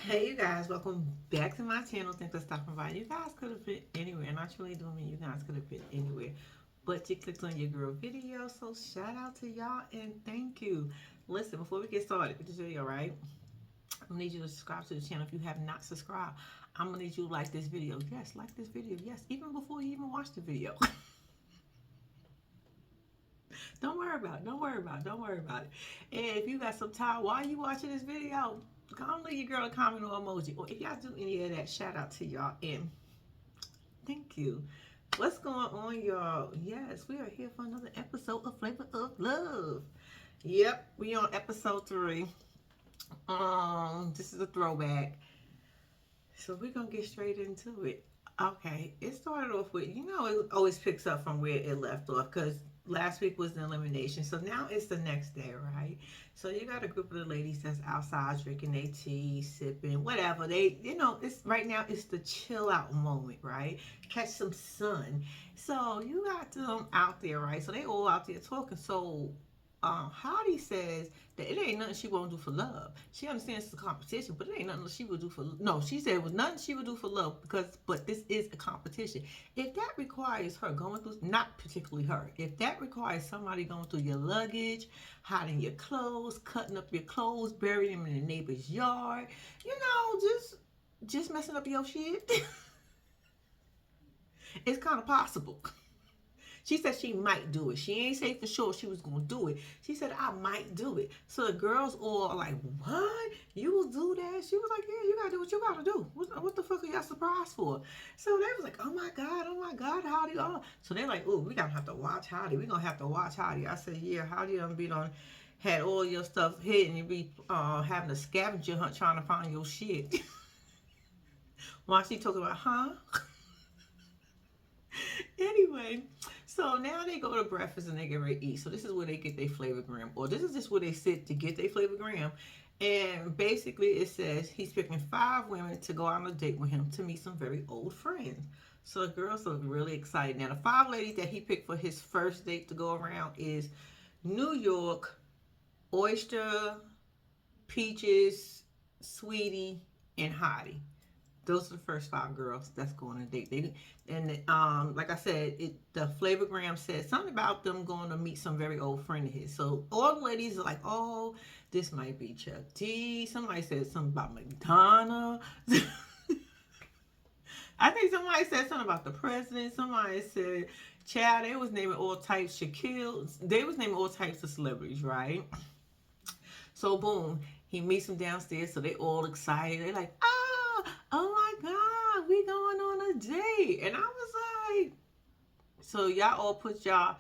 Hey you guys, welcome back to my channel. Thanks for stopping by. You guys could have been anywhere, and I truly do mean you guys could have been anywhere. But you clicked on your girl video, so shout out to y'all and thank you. Listen, before we get started with this video, right? I'm gonna need you to subscribe to the channel if you have not subscribed. I'm gonna need you to like this video. Yes, like this video. Yes, even before you even watch the video. Don't worry about it. Don't worry about it. Don't worry about it. And if you got some time while you watching this video, come leave your girl a comment or emoji. Or if y'all do any of that, shout out to y'all. And thank you. What's going on, y'all? Yes, we are here for another episode of Flavor of Love. Yep, we on episode 3. This is a throwback. So we're gonna get straight into it. Okay, it started off with, it always picks up from where it left off because last week was the elimination. So now it's the next day, right? So you got a group of the ladies that's outside drinking their tea, sipping, whatever. It's right now it's the chill out moment, right? Catch some sun. So you got them out there, right? So they all out there talking. So Hottie says that it ain't nothing she won't do for love. She understands it's a competition, but it ain't nothing she would do for no. She said it was nothing she would do for love but this is a competition. If that requires her going through, not particularly her, if that requires somebody going through your luggage, hiding your clothes, cutting up your clothes, burying them in the neighbor's yard, just messing up your shit, it's kind of possible. She said she might do it. She ain't say for sure she was going to do it. She said, I might do it. So the girls all are like, what? You will do that? She was like, yeah, you got to do what you got to do. What the fuck are y'all surprised for? So they was like, oh my God, Howdy. Oh. So they're like, oh, we going to have to watch Howdy. We going to have to watch Howdy. I said, yeah, Howdy done be on, had all your stuff hidden. You be having a scavenger hunt trying to find your shit. While she talking about, huh? Anyway, so now they go to breakfast and they get ready to eat. So this is where they get their flavogram, or this is just where they sit to get their flavogram. And basically, it says he's picking 5 women to go on a date with him to meet some very old friends. So the girls are really excited. Now, the 5 ladies that he picked for his first date to go around is New York, Oyster, Peaches, Sweetie, and Hottie. Those are the first 5 girls that's going on a date. Like I said, the flavogram said something about them going to meet some very old friend of his. So all the ladies are like, oh, this might be Chuck D. Somebody said something about Madonna. I think somebody said something about the president. Somebody said, child, they was naming all types, Shaquille. They was naming all types of celebrities, right? So boom, he meets them downstairs. So they all excited. They're like, oh my God, we going on a date. And I was like, so y'all all put y'all,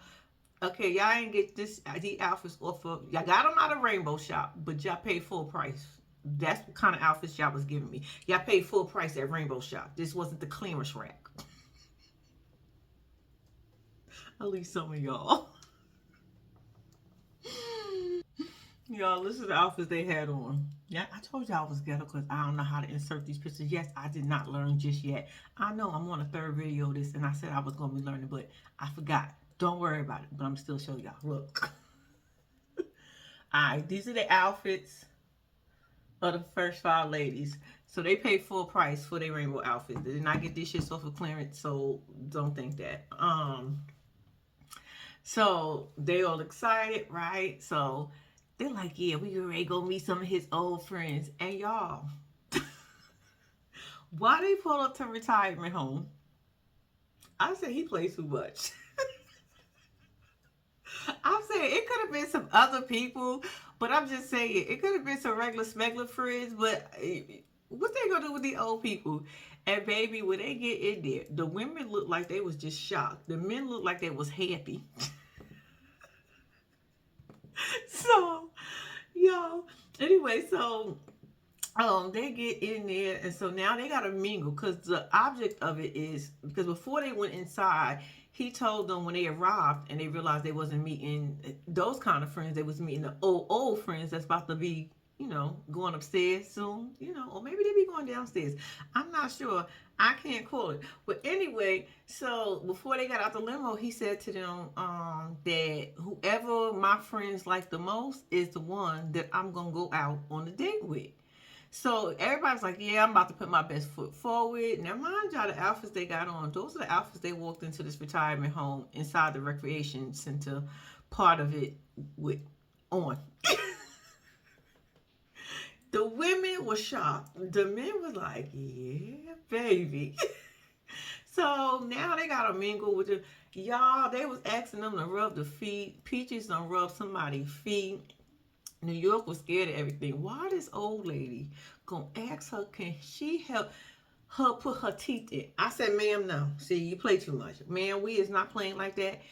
okay, y'all ain't get these outfits off of, y'all got them out of Rainbow Shop, but y'all paid full price. That's what kind of outfits y'all was giving me. Y'all paid full price at Rainbow Shop. This wasn't the clearance rack. At least some of y'all. Y'all, listen to the outfits they had on. Yeah, I told y'all I was ghetto because I don't know how to insert these pictures. Yes, I did not learn just yet. I know I'm on a 3rd video of this, and I said I was going to be learning, but I forgot. Don't worry about it, but I'm still showing y'all. Look. Alright, these are the outfits of the first 5 ladies. So they paid full price for their rainbow outfits. They did not get these shits off of clearance, so don't think that. So they all excited, right? So they're like, yeah, we ready to go meet some of his old friends. And y'all, why they pull up to retirement home? I said he plays too much. I'm saying it could have been some other people, but I'm just saying it could have been some regular smuggler friends. But what they gonna do with the old people? And baby, when they get in there, the women look like they was just shocked. The men look like they was happy. So, yo, anyway, so they get in there, and so now they gotta mingle because the object of it is because before they went inside, he told them when they arrived and they realized they wasn't meeting those kind of friends, they was meeting the old friends that's about to be going upstairs soon, or maybe they be going downstairs. I'm not sure. I can't call it. But anyway, so before they got out the limo, he said to them that whoever my friends like the most is the one that I'm going to go out on a date with. So everybody's like, yeah, I'm about to put my best foot forward. Now, mind y'all, the outfits they got on, those are the outfits they walked into this retirement home inside the recreation center, part of it with on. The women were shocked. The men was like, yeah, baby. So now they gotta mingle with the y'all. They was asking them to rub the feet. Peaches done rub somebody's feet. New York was scared of everything. Why this old lady gonna ask her, can she help her put her teeth in? I said, ma'am, no. See, you play too much. Man, we is not playing like that.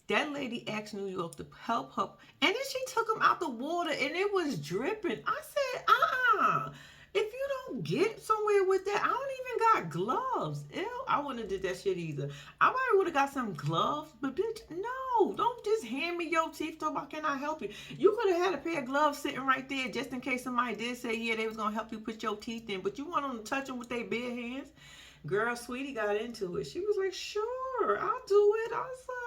That lady asked New York to help her. And then she took him out the water and it was dripping. I said, if you don't get somewhere with that, I don't even got gloves. Ew, I wouldn't have did that shit either. I probably would have got some gloves, but bitch, no. Don't just hand me your teeth. Talk about, can I help you? You could have had a pair of gloves sitting right there just in case somebody did say, yeah, they was going to help you put your teeth in. But you want them to touch them with their bare hands? Girl, Sweetie got into it. She was like, sure, I'll do it. I was like,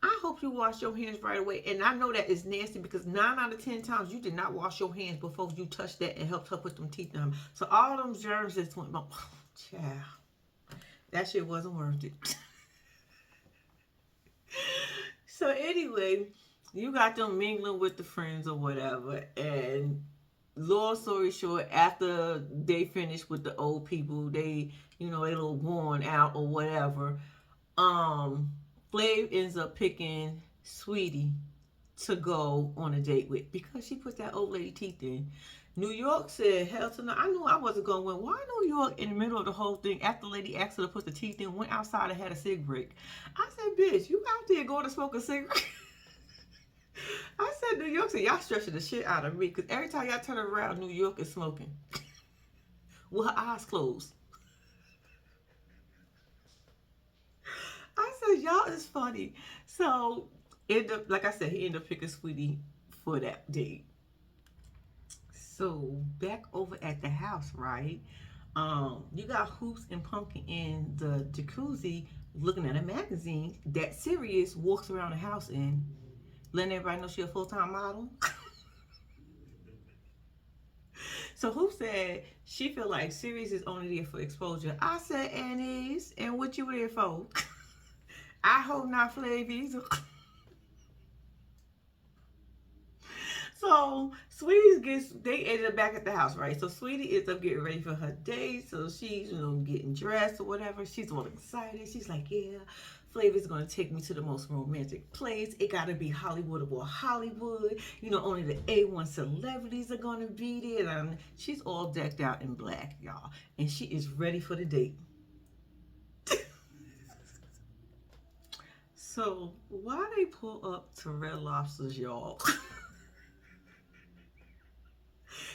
I hope you wash your hands right away. And I know that is nasty because 9 out of 10 times you did not wash your hands before you touched that and helped her put them teeth in. So all them germs just went, oh, child, that shit wasn't worth it. So anyway, you got them mingling with the friends or whatever. And long story short, after they finished with the old people, they, they a little worn out or whatever. Flav ends up picking Sweetie to go on a date with because she put that old lady teeth in. New York said, hell to no. I knew I wasn't going to win. Why New York, in the middle of the whole thing, after the lady asked her to put the teeth in, went outside and had a cig break? I said, bitch, you out there going to smoke a cigarette? I said, New York said, y'all stretching the shit out of me because every time y'all turn around, New York is smoking with her eyes closed. I said, y'all is funny. So, like I said, he ended up picking Sweetie for that date. So, back over at the house, right? You got Hoops and Pumpkin in the jacuzzi looking at a magazine that Sirius walks around the house in, letting everybody know she's a full-time model. So Hoop said she feel like Sirius is only there for exposure. I said, Annie's, and what you there for? I hope not Flav either. So they ended up back at the house, right? So Sweetie ends up getting ready for her date. So she's, getting dressed or whatever. She's all excited. She's like, yeah, Flav is going to take me to the most romantic place. It got to be Hollywood of all Hollywood. Only the A1 celebrities are going to be there. And she's all decked out in black, y'all. And she is ready for the date. So why they pull up to Red Lobster's, y'all?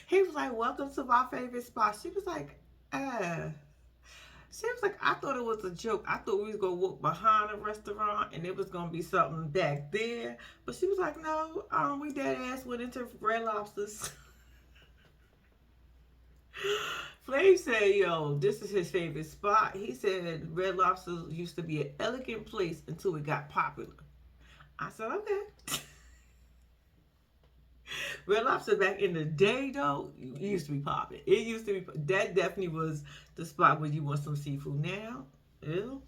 He was like, welcome to my favorite spot. She was like, She was like, I thought it was a joke. I thought we was going to walk behind the restaurant and it was going to be something back there. But she was like, no, we dead ass went into Red Lobster's. Flav said, yo, this is his favorite spot. He said Red Lobster used to be an elegant place until it got popular. I said, okay. Red Lobster back in the day, though, it used to be popping. It used to be, that definitely was the spot where you want some seafood. Now, ew.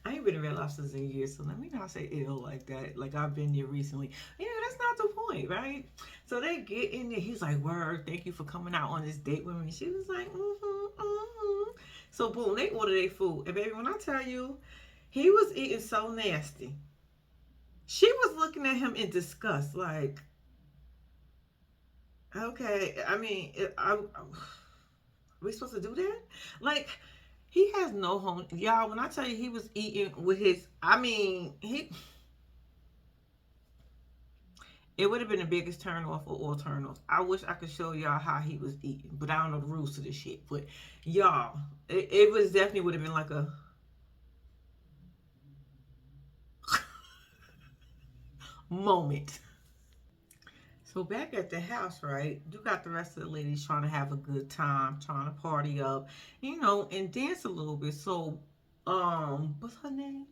I ain't been to Red Lobsters in years, so let me not say ill like that. Like I've been there recently. Yeah, that's not the point, right? So they get in there. He's like, word, thank you for coming out on this date with me. She was like, So boom, they order their food. And baby, when I tell you, he was eating so nasty. She was looking at him in disgust, like, okay, I mean, are we supposed to do that? Like, he has no home. Y'all, when I tell you he was eating with his, it would have been the biggest turn off of all turn offs. I wish I could show y'all how he was eating, but I don't know the rules to this shit. But y'all, it was definitely would have been like a moment. So back at the house, right, you got the rest of the ladies trying to have a good time, trying to party up, and dance a little bit. So, what's her name?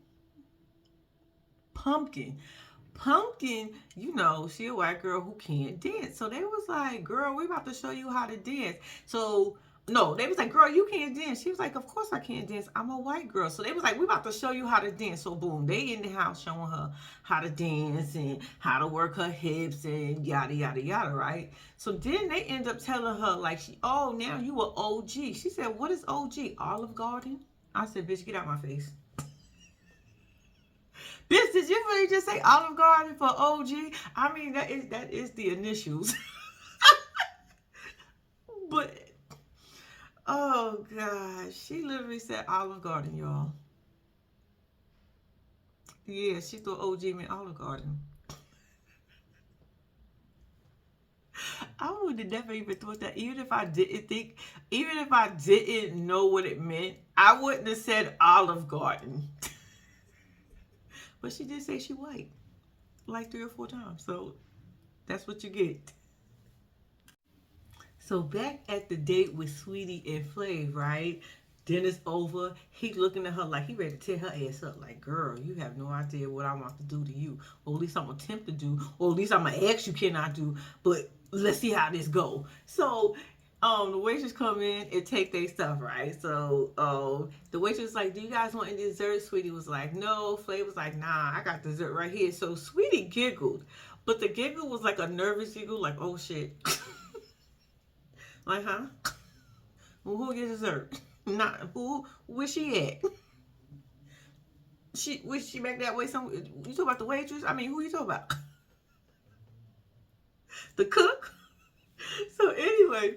Pumpkin. Pumpkin, you know, she a white girl who can't dance. So they was like, girl, we about to show you how to dance. So no, they was like, girl, you can't dance. She was like, of course I can't dance. I'm a white girl. So they was like, we about to show you how to dance. So boom, they in the house showing her how to dance and how to work her hips and yada yada yada, right? So then they end up telling her like, oh, now you a OG. She said, what is OG? Olive Garden? I said, bitch, get out my face. Bitch, did you really just say Olive Garden for OG? I mean, that is the initials. But oh gosh, she literally said Olive Garden, y'all. Yeah, she thought OG meant Olive Garden. I would have never even thought that. Even if I didn't know what it meant, I wouldn't have said Olive Garden. But she did say she white, like 3 or 4 times. So that's what you get. So back at the date with Sweetie and Flav, right? Dinner's over. He looking at her like he ready to tear her ass up. Like, girl, you have no idea what I want to do to you. Or at least I'm going to attempt to do. Or at least I'm going to ask you cannot do. But let's see how this go. So the waitress come in and take their stuff, right? So the waitress was like, do you guys want any dessert? Sweetie was like, no. Flav was like, nah, I got dessert right here. So Sweetie giggled. But the giggle was like a nervous giggle, like, oh shit. Like, huh? Well, who gets dessert? Not who? Where she at? Was she back that way? You talk about the waitress? I mean, who you talking about? The cook? So anyway,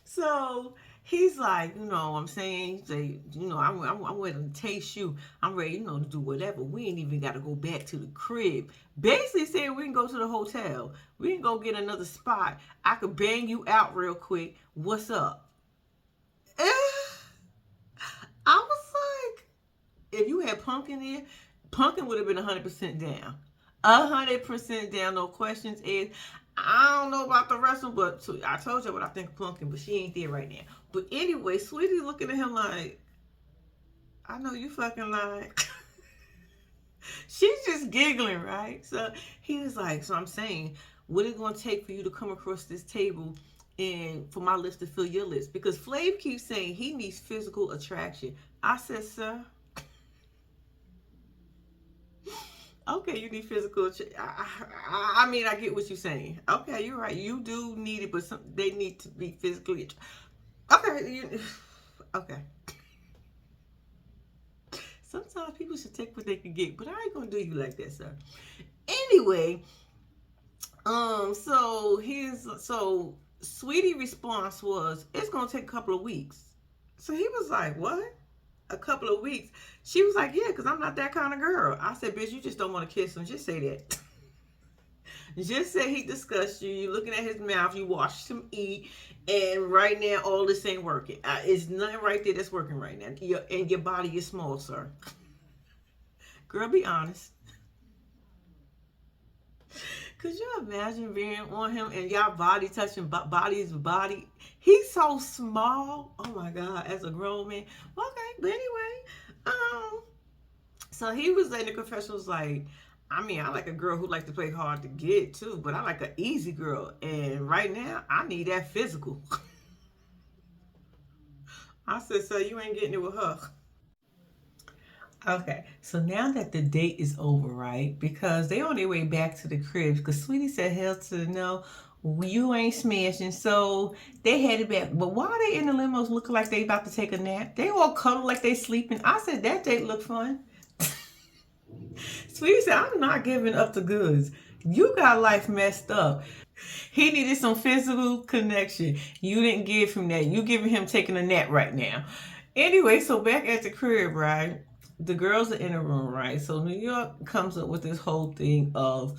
so he's like, you know what I'm saying? Say, you know, I'm ready to taste you. I'm ready, you know, to do whatever. We ain't even got to go back to the crib. Basically saying we can go to the hotel. We can go get another spot. I could bang you out real quick. What's up? I was like, if you had Pumpkin in, Pumpkin would have been 100% down. 100% down, no questions asked. I don't know about the rest of them, but I told you what I think of Pumpkin, but she ain't there right now. But anyway, Sweetie looking at him like, I know you fucking lying. She's just giggling, right? So he was like, so I'm saying, what is it going to take for you to come across this table and for my lips to fill your lips? Because Flav keeps saying he needs physical attraction. I said, sir, okay, you need physical. I mean, I get what you're saying. Okay, you're right. You do need it, but they need to be physically. Okay, okay. Sometimes people should take what they can get, but I ain't gonna do you like that, sir. Anyway, so Sweetie response was, it's gonna take a couple of weeks. So he was like, what? A couple of weeks? She was like, yeah, because I'm not that kind of girl. I said, bitch, you just don't want to kiss him. Just say that. Just say he disgusted you. You're looking at his mouth. You watched him eat. And right now, all this ain't working. It's nothing right there that's working right now. And your body is small, sir. Girl, be honest. Could you imagine being on him and y'all body touching body's body? He's so small. Oh my God, as a grown man. Okay, but anyway, so he was in the confession was like, I mean, I like a girl who like to play hard to get too, but I like an easy girl. And right now, I need that physical. I said, so you ain't getting it with her. Okay, so now that the date is over, right? Because they on their way back to the crib. Because Sweetie said, hell to the no, you ain't smashing. So they headed back. But why are they in the limos looking like they about to take a nap? They all cuddle like they sleeping. I said, that date looked fun. Sweetie said, I'm not giving up the goods. You got life messed up. He needed some physical connection. You didn't give him that. You giving him taking a nap right now. Anyway, so back at the crib, right? The girls are in the room, right? So New York comes up with this whole thing of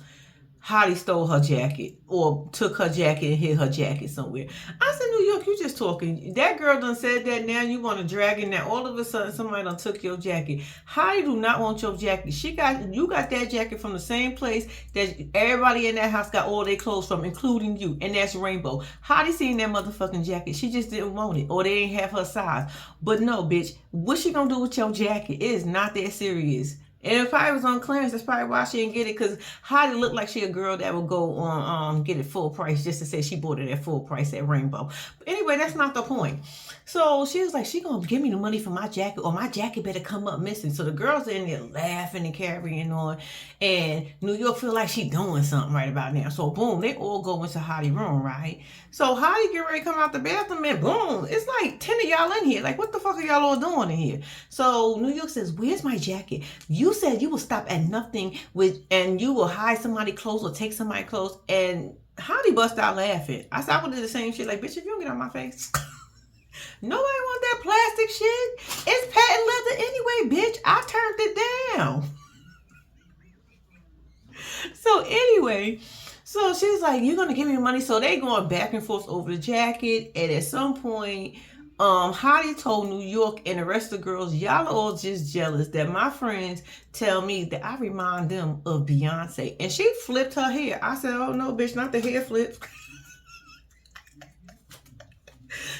Hottie stole her jacket or took her jacket and hid her jacket somewhere. I said, New York, you just talking. That girl done said that now you want to drag in that. All of a sudden somebody done took your jacket. Hottie do not want your jacket. You got that jacket from the same place that everybody in that house got all their clothes from, including you, and that's Rainbow. Hottie seen that motherfucking jacket. She just didn't want it, or they ain't have her size. But no, bitch, what she gonna do with your jacket? It is not that serious. And it probably was on clearance. That's probably why she didn't get it. Because Heidi looked like she a girl that would go on get it full price just to say she bought it at full price at Rainbow. But anyway, that's not the point. So she was like, she gonna give me the money for my jacket, or my jacket better come up missing. So the girls are in there laughing and carrying on, and New York feel like she doing something right about now. So boom, they all go into Heidi's room, right? So Heidi get ready to come out the bathroom, and boom, it's like 10 of y'all in here. Like, what the fuck are y'all all doing in here? So New York says, where's my jacket? You said you will stop at nothing and you will hide somebody's clothes or take somebody's clothes. And Heidi bust out laughing. I said, I would do the same shit. Like, bitch, if you don't get out my face. Nobody want that plastic shit. It's patent leather anyway, bitch. I turned it down. So anyway, so she's like, you're gonna give me money. So they going back and forth over the jacket. And at some point, Heidi told New York and the rest of the girls, y'all are all just jealous that my friends tell me that I remind them of Beyonce. And she flipped her hair. I said, oh no, bitch, not the hair flip.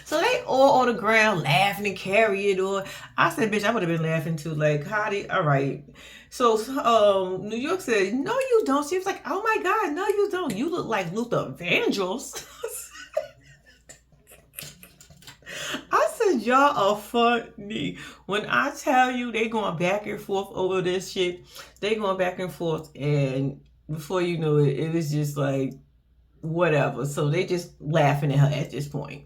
So they all on the ground laughing and carrying on. I said, bitch, I would have been laughing too. Like, Heidi, all right. So New York said, no, you don't. She was like, oh my God, no, you don't. You look like Luther Vandross. I said, y'all are funny. When I tell you they going back and forth over this shit, they going back and forth. And before you know it, it was just like, whatever. So they just laughing at her at this point.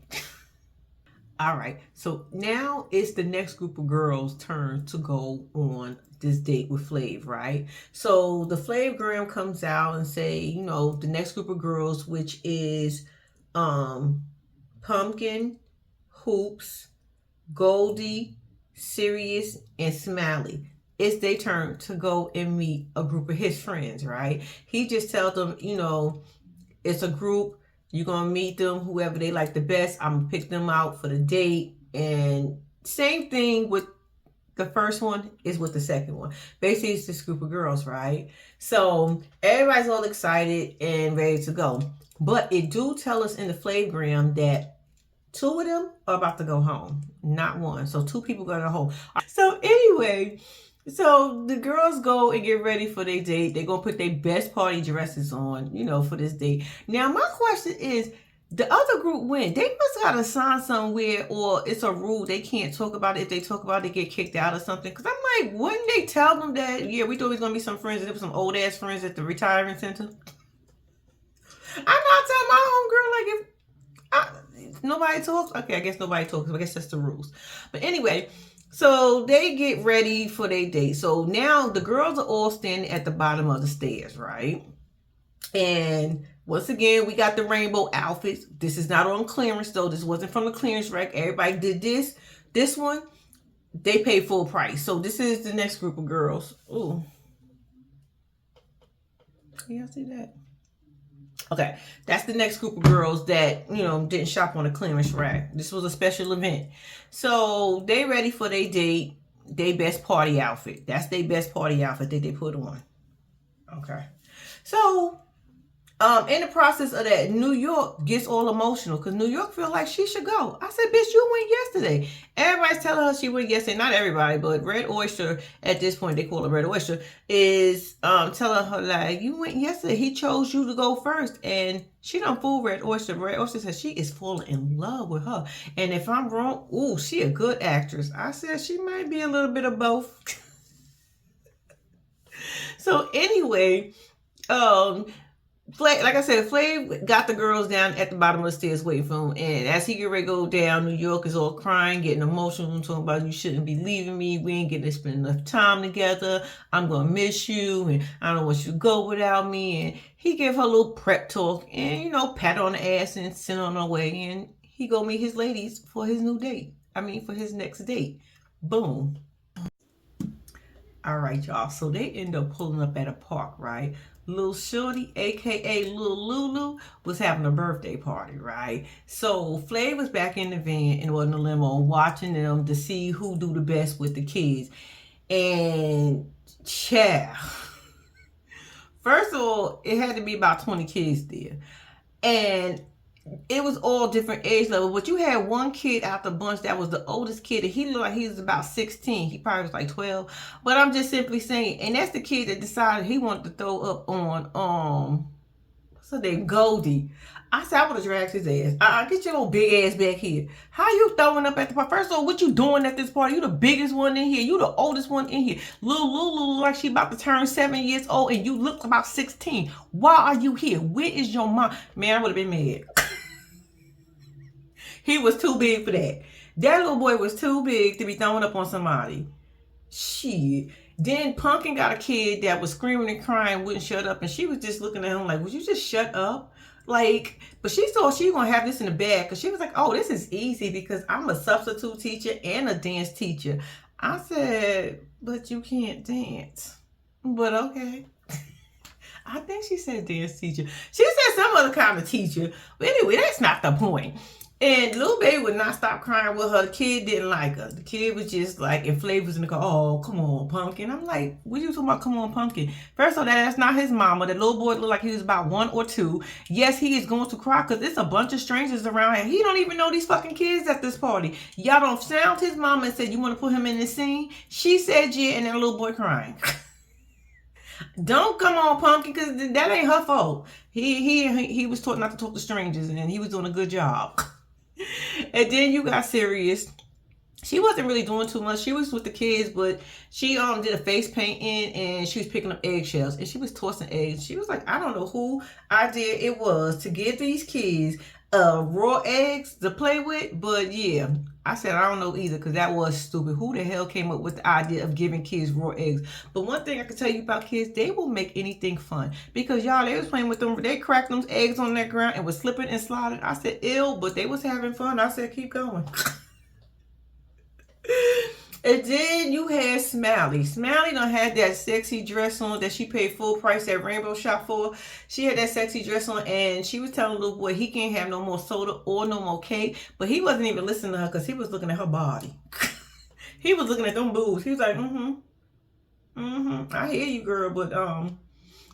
All right, so now it's the next group of girls' turn to go on this date with Flav, right? So the Flavgram comes out and say, you know, the next group of girls, which is Pumpkin, Hoops, Goldie, Sirius, and Smiley. It's their turn to go and meet a group of his friends, right? He just tells them, you know, it's a group. You're going to meet them, whoever they like the best. I'm going to pick them out for the date. And same thing with the first one is with the second one. Basically, it's this group of girls, right? So everybody's all excited and ready to go. But it do tell us in the Flagram that 2 of them are about to go home, not 1. So 2 people going to go home. So anyway, so the girls go and get ready for their date. They're going to put their best party dresses on, you know, for this date. Now, my question is, the other group went. They must have got a sign somewhere, or it's a rule they can't talk about it. If they talk about it, they get kicked out or something. Because I'm like, wouldn't they tell them that, yeah, we thought we was going to be some friends, and there was some old-ass friends at the retirement center? I'm not telling my homegirl, like, if nobody talks. Okay, I guess nobody talks. I guess that's the rules. But anyway, so they get ready for their date. So now the girls are all standing at the bottom of the stairs, right? And once again, we got the rainbow outfits. This is not on clearance, though. This wasn't from the clearance rack. Everybody did this. This one, they paid full price. So this is the next group of girls. Ooh. Can y'all see that? Okay, that's the next group of girls that, you know, didn't shop on a clearance rack. This was a special event. So they ready for their date, their best party outfit. That's their best party outfit that they put on. Okay. So in the process of that, New York gets all emotional because New York feel like she should go. I said, bitch, you went yesterday. Everybody's telling her she went yesterday. Not everybody, but Red Oyster, at this point, they call her Red Oyster, is telling her, like, you went yesterday. He chose you to go first. And she don't fool Red Oyster. Red Oyster says she is falling in love with her. And if I'm wrong, ooh, she a good actress. I said she might be a little bit of both. So anyway, like I said, Flav got the girls down at the bottom of the stairs waiting for him. And as he get ready to go down, New York is all crying, getting emotional, talking about, you shouldn't be leaving me. We ain't getting to spend enough time together. I'm going to miss you. And I don't want you to go without me. And he gave her a little prep talk and, you know, pat on the ass and send on her way. And he go meet his ladies for his new date. For his next date. Boom. All right, y'all. So they end up pulling up at a park, right? Little Shorty, aka Little Lulu, was having a birthday party, right? So Flav was back in the van and was in the limo watching them to see who do the best with the kids. And child, first of all, it had to be about 20 kids there. And It was all different age levels, but you had one kid out the bunch that was the oldest kid, and he looked like he was about 16. He probably was like 12. But I'm just simply saying, and that's the kid that decided he wanted to throw up on what's her name, Goldie. I said I would have dragged his ass. Get your little big ass back here. How you throwing up at the party? First of all, what you doing at this party? You the biggest one in here. You the oldest one in here. Little Lulu like she about to turn 7 years old, and you look about 16. Why are you here? Where is your mom? Man, I would have been mad. He was too big for that. That little boy was too big to be throwing up on somebody. Shit. Then Pumpkin got a kid that was screaming and crying, wouldn't shut up, and she was just looking at him like, would you just shut up? Like, but she thought she was going to have this in the bag, because she was like, oh, this is easy because I'm a substitute teacher and a dance teacher. I said, but you can't dance. But okay. I think she said dance teacher. She said some other kind of teacher. But anyway, that's not the point. And little baby would not stop crying with her. The kid didn't like her. The kid was just like in flavors in the car. Oh, come on, Pumpkin. I'm like, what are you talking about? Come on, Pumpkin. First of all, that's not his mama. The little boy looked like he was about 1 or 2. Yes, he is going to cry because it's a bunch of strangers around here. He don't even know these fucking kids at this party. Y'all don't sound his mama and said, you want to put him in the scene? She said yeah, and that little boy crying. Don't come on, Pumpkin, because that ain't her fault. He was taught not to talk to strangers, and he was doing a good job. And then you got Serious. She wasn't really doing too much. She was with the kids, but she did a face painting, and she was picking up eggshells, and she was tossing eggs. She was like, I don't know who idea it was to give these kids raw eggs to play with, but yeah, I said I don't know either, because that was stupid. Who the hell came up with the idea of giving kids raw eggs? But one thing I can tell you about kids, they will make anything fun, because y'all, they was playing with them. They cracked them eggs on that ground and was slipping and sliding. I said ew, but they was having fun. I said keep going. And then you had Smiley. Smiley done had that sexy dress on that she paid full price at Rainbow Shop for. She had that sexy dress on, and she was telling the little boy he can't have no more soda or no more cake. But he wasn't even listening to her, because he was looking at her body. He was looking at them boobs. He was like, I hear you, girl, but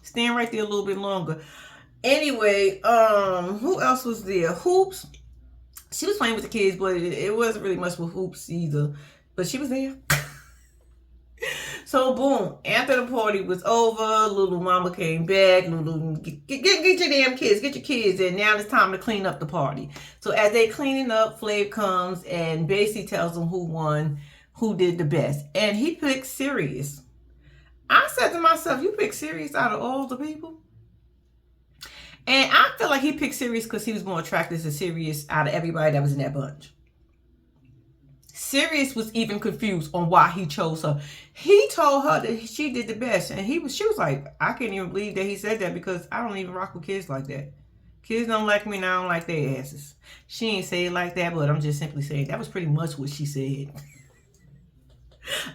stand right there a little bit longer. Anyway, who else was there? Hoops. She was playing with the kids, but it wasn't really much with Hoops either. But she was there. So boom, after the party was over, little mama came back. Lulu, get your damn kids, get your kids, and now it's time to clean up the party. So as they cleaning up, Flav comes and basically tells them who won, who did the best, and he picked Serious. I said to myself, you picked Serious out of all the people? And I feel like he picked Serious because he was more attractive to Serious out of everybody that was in that bunch. Serious was even confused on why he chose her. He told her that she did the best, and she was like, I can't even believe that he said that, because I don't even rock with kids like that. Kids don't like me, and I don't like their asses. She ain't say it like that, but I'm just simply saying that was pretty much what she said.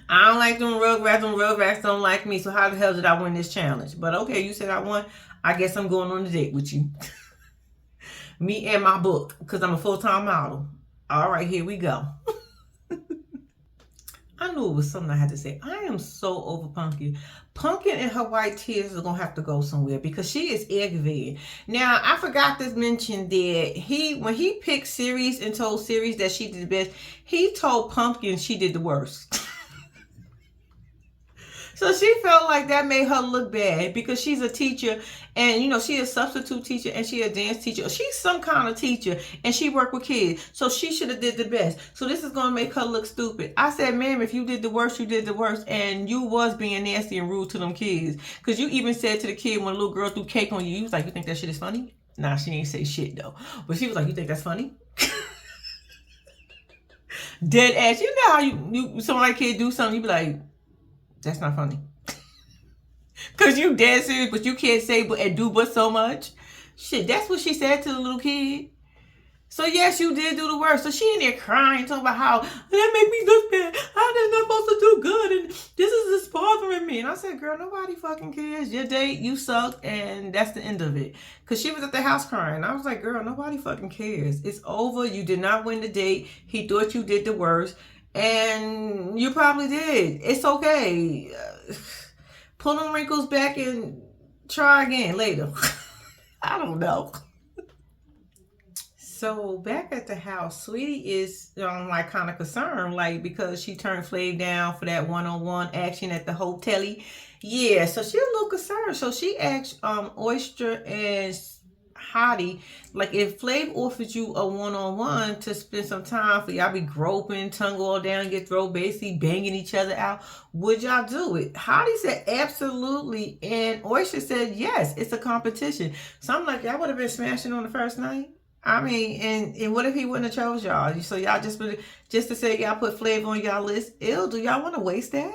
I don't like them rugrats don't like me, so how the hell did I win this challenge? But okay, you said I won. I guess I'm going on a date with you. Me and my book, because I'm a full-time model. All right, here we go. I knew it was something I had to say. I am so over Pumpkin. Pumpkin and her white tears are going to have to go somewhere, because she is aggravating. Now, I forgot to mention that when he picked Serious and told Serious that she did the best, he told Pumpkin she did the worst. So she felt like that made her look bad, because she's a teacher, and you know, she's a substitute teacher, and she's a dance teacher. She's some kind of teacher, and she worked with kids. So she should have did the best. So this is going to make her look stupid. I said, ma'am, if you did the worst, you did the worst. And you was being nasty and rude to them kids. Because you even said to the kid when a little girl threw cake on you, you was like, you think that shit is funny? Nah, she ain't say shit though. But she was like, you think that's funny? Dead ass. You know how you some like kid do something, you be like, that's not funny. Because you dead serious, but you can't say but and do but so much. Shit, that's what she said to the little kid. So yes, you did do the worst. So she in there crying, talking about how that make me look bad. How they not supposed to do good, and this is just bothering me. And I said, girl, nobody fucking cares. Your date, you sucked, and that's the end of it. Because she was at the house crying. I was like, girl, nobody fucking cares. It's over. You did not win the date. He thought you did the worst. And you probably did. It's okay. Pull them wrinkles back and try again later. I don't know. So back at the house, Sweetie is like kind of concerned, like because she turned Flav down for that one-on-one action at the hotel. Yeah, so she a little concerned. So she asked Oyster and Hottie, like if Flav offered you a one-on-one to spend some time for y'all be groping, tongue all down your throat, basically banging each other out, would y'all do it? Hottie said absolutely, and Oyster said yes, it's a competition. So I'm like, y'all would have been smashing on the first night. I mean, and what if he wouldn't have chose y'all? So y'all just to say y'all put Flav on y'all list. Ew, do y'all want to waste that?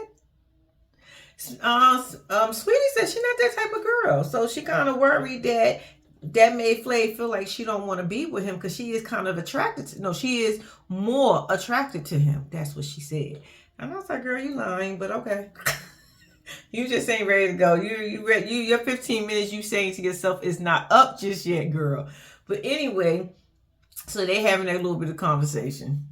Sweetie said she's not that type of girl, so she kind of worried that made Flav feel like she don't want to be with him because she is kind of attracted to. No, she is more attracted to him. That's what she said. And I was like, girl, you lying, but okay. You just ain't ready to go. Your 15 minutes you saying to yourself is not up just yet, girl. But anyway, so they having a little bit of conversation.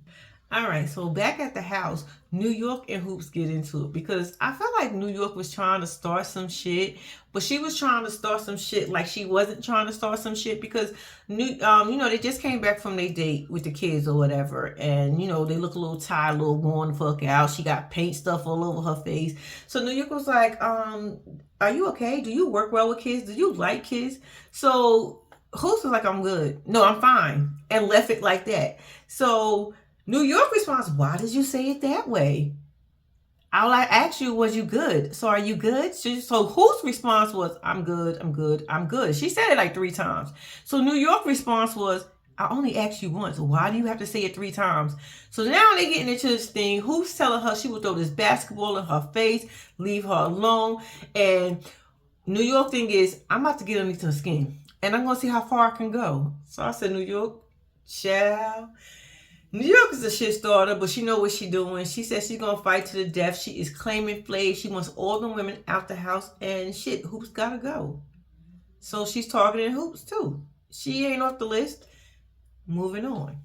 All right, so back at the house, New York and Hoops get into it because I felt like New York was trying to start some shit, but she was trying to start some shit like she wasn't trying to start some shit because they just came back from their date with the kids or whatever, and they look a little tired, a little worn the fuck out. She got paint stuff all over her face. So New York was like, "Are you okay? Do you work well with kids? Do you like kids?" So Hoops was like, "I'm good. No, I'm fine," and left it like that. So New York responds, "Why did you say it that way? All I asked you was you good. So are you good?" So whose response was, "I'm good, I'm good, I'm good." She said it like 3 times. So New York response was, "I only asked you once. Why do you have to say it 3 times?" So now they getting into this thing. Who's telling her she would throw this basketball in her face, leave her alone. And New York thing is, I'm about to get underneath her skin. And I'm going to see how far I can go. So I said, New York, child. New York is a shit starter, but she know what she doing. She says she's gonna fight to the death. She is claiming Flav. She wants all the women out the house, and shit, Hoops gotta go. So she's targeting Hoops too. She ain't off the list. Moving on.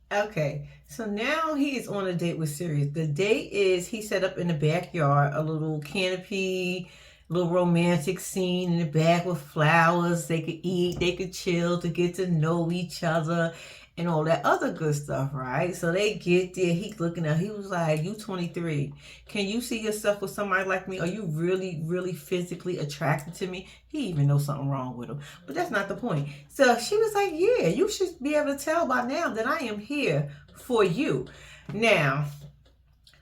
Okay, so now he is on a date with Sirius. The date is he set up in the backyard a little canopy, little romantic scene in the back with flowers. They could eat, they could chill to get to know each other and all that other good stuff, right? So they get there. He's looking at, he was like, "You 23. Can you see yourself with somebody like me? Are you really, really physically attracted to me?" He even knows something wrong with him. But that's not the point. So she was like, "Yeah, you should be able to tell by now that I am here for you." Now,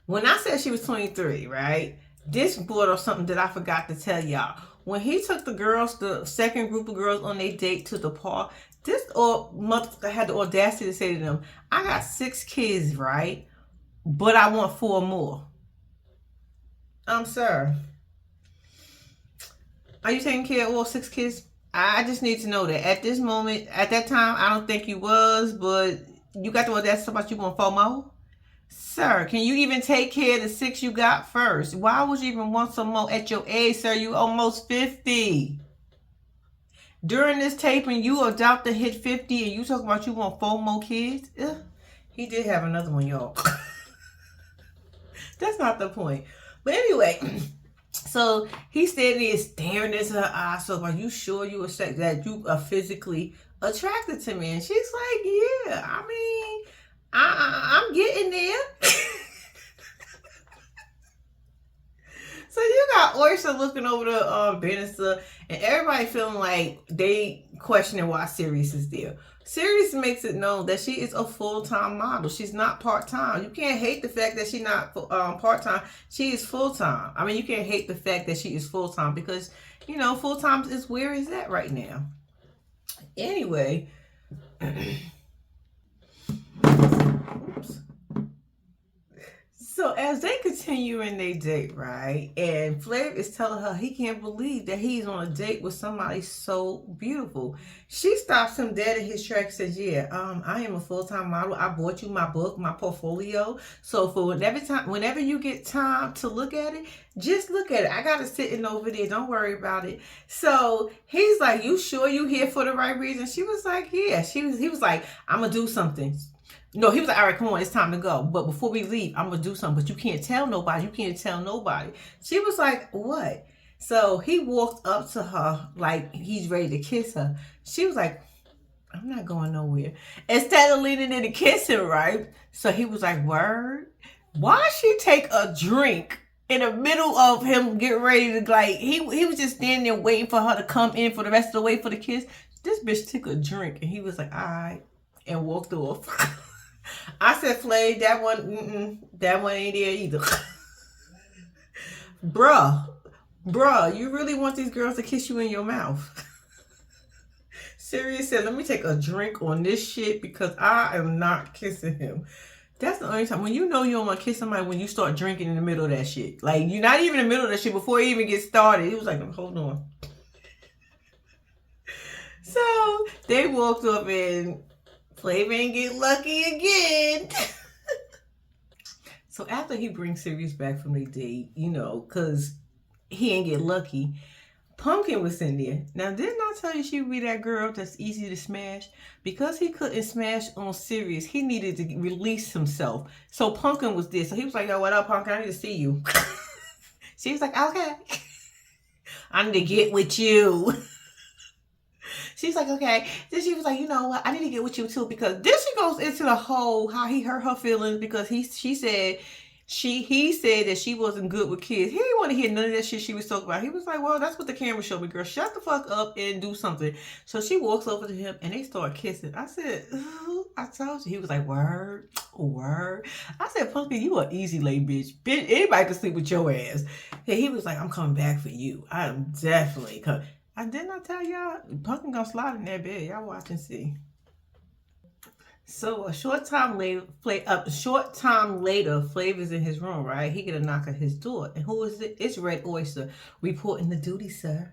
when I said she was 23, right? This brought up something that I forgot to tell y'all. When he took the second group of girls on their date to the park, this mother had the audacity to say to them, "I got 6 kids, right? But I want 4 more." Sir, are you taking care of all 6 kids? I just need to know that at this moment, at that time, I don't think you was, but you got the audacity about you want 4 more? Sir, can you even take care of the 6 you got first? Why would you even want some more at your age, sir? You almost 50. During this taping, you about to hit 50 and you talk about you want 4 more kids? Ugh. He did have another one, y'all. That's not the point. But anyway, so he's standing there staring into her eyes. So are you sure that you are physically attracted to me? And she's like, "Yeah, I mean, I'm getting there." So you got Oyster looking over the banister, and everybody feeling like they questioning why Sirius is there. Sirius makes it known that she is a full-time model. She's not part-time. You can't hate the fact that she's not part-time. She is full-time. I mean, you can't hate the fact that she is full-time because, full-time is where is that right now. Anyway. Oops. So as they continue in their date, right, and Flav is telling her he can't believe that he's on a date with somebody so beautiful, she stops him dead in his tracks and says, "Yeah, I am a full-time model. I bought you my book, my portfolio. So for whenever you get time to look at it, just look at it. I got it sitting over there. Don't worry about it." So he's like, "You sure you here for the right reason?" She was like, "Yeah." He was like, "I'm gonna do something." No, he was like, "All right, come on, it's time to go. But before we leave, I'm going to do something. But you can't tell nobody. You can't tell nobody." She was like, "What?" So he walked up to her like he's ready to kiss her. She was like, I'm not going nowhere. Instead of leaning in and kissing, right? So he was like, word? Why she take a drink in the middle of him getting ready to, like, he was just standing there waiting for her to come in for the rest of the way for the kiss. This bitch took a drink and he was like, all right, and walked off. I said, Flav, that one ain't there either. Bruh, you really want these girls to kiss you in your mouth? Sirius said, let me take a drink on this shit because I am not kissing him. That's the only time when you know you don't want to kiss somebody, when you start drinking in the middle of that shit. Like, you're not even in the middle of that shit before it even gets started. He was like, hold on. So they walked up and Flav ain't get lucky again. So after he brings Sirius back from the date, you know, because he ain't get lucky, Pumpkin was in there. Now, didn't I tell you she would be that girl that's easy to smash? Because he couldn't smash on Sirius, he needed to release himself. So Pumpkin was there. So he was like, yo, what up, Pumpkin? I need to see you. She was like, okay. I need to get with you. She's like, okay. Then she was like, you know what? I need to get with you too, because then she goes into the whole how he hurt her feelings because he said that she wasn't good with kids. He didn't want to hear none of that shit she was talking about. He was like, well, that's what the camera showed me, girl. Shut the fuck up and do something. So she walks over to him and they start kissing. I said, ooh, I told you. He was like, word. I said, Pumpkin, you an easy lay bitch. Bitch, anybody can sleep with your ass. And he was like, I'm coming back for you. I am definitely coming. I did not tell y'all, Pumpkin gonna slide in that bed. Y'all watch and see. So a short time later, Flav is in his room, right? He get a knock at his door. And who is it? It's Red Oyster reporting the duty, sir.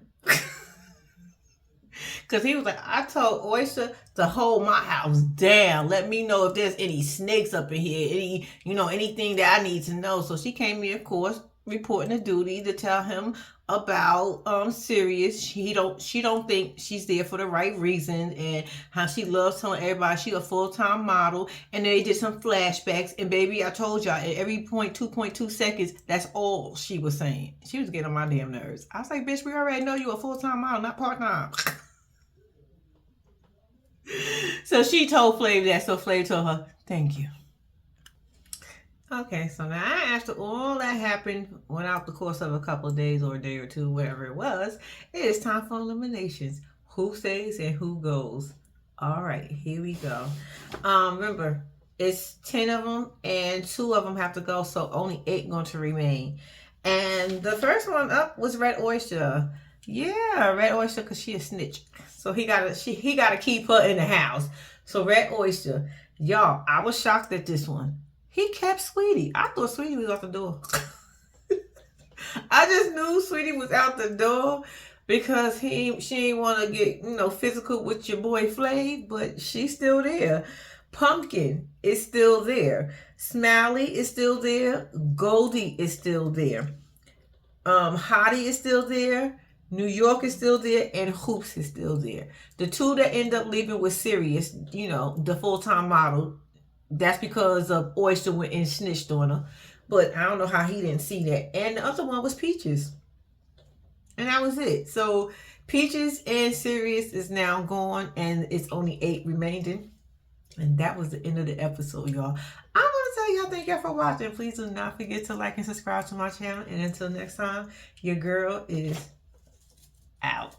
Because he was like, I told Oyster to hold my house down. Let me know if there's any snakes up in here, anything that I need to know. So she came here, of course, reporting the duty to tell him about Sirius. She don't think she's there for the right reason, and how she loves telling everybody she a full-time model. And they did some flashbacks, and baby, I told y'all at every 2.2 seconds, that's all she was saying. She was getting on my damn nerves. I was like, bitch, we already know you a full-time model, not part-time. So she told Flav that, so Flav told her, thank you. Okay, so now after all that happened, went out the course of a couple of days or a day or two, whatever it was, it is time for eliminations. Who stays and who goes? All right, here we go. Remember, it's 10 of them and 2 of them have to go, so only 8 going to remain. And the first one up was Red Oyster. Yeah, Red Oyster, because she a snitch. So he gotta keep her in the house. So Red Oyster, y'all, I was shocked at this one. He kept Sweetie. I thought Sweetie was out the door. I just knew Sweetie was out the door because she didn't want to get, physical with your boy Flav, but she's still there. Pumpkin is still there. Smiley is still there. Goldie is still there. Hottie is still there. New York is still there, and Hoops is still there. The 2 that end up leaving with Sirius, the full-time model, that's because of Oyster went and snitched on her. But I don't know how he didn't see that. And the other one was Peaches. And that was it. So Peaches and Sirius is now gone, and it's only 8 remaining. And that was the end of the episode, y'all. I want to tell y'all, thank y'all for watching. Please do not forget to like and subscribe to my channel. And until next time, your girl is out.